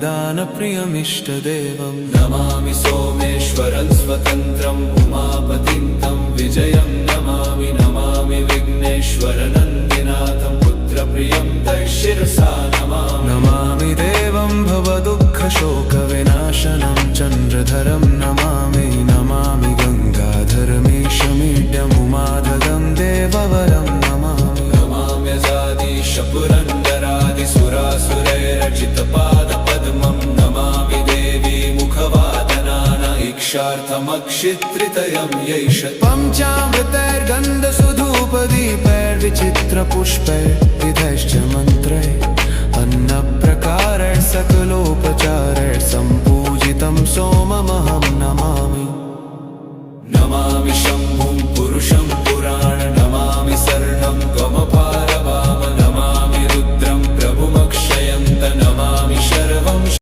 दानप्रियमिष्टदेवं नमामि सोमेश्वरं स्वतन्त्रम् उमापतिं तं विजयं नमामि नमामि विघ्नेश्वरनन्दिनाथं पुत्रप्रियं तैशिरसा नमामि नमामि देवं भवदुःखशोकविनाशनं चन्द्रधरं नमामि नमामि गङ्गाधरमीशमीड्यमुमाधगं देववरं नमामि नमाम्यजादीश पुरन्दरादिसुरासुरैरचितपादपद्मं नमामि देवी मुखवादनान इक्षार्थमक्षित्रितयं यैष पञ्चामृतैर्गन्धसुधूपदीपैर्विचित्रपुष्पैर्विधैश्च मन्त्रैः अन्नप्रकारैः सकलोपचारैः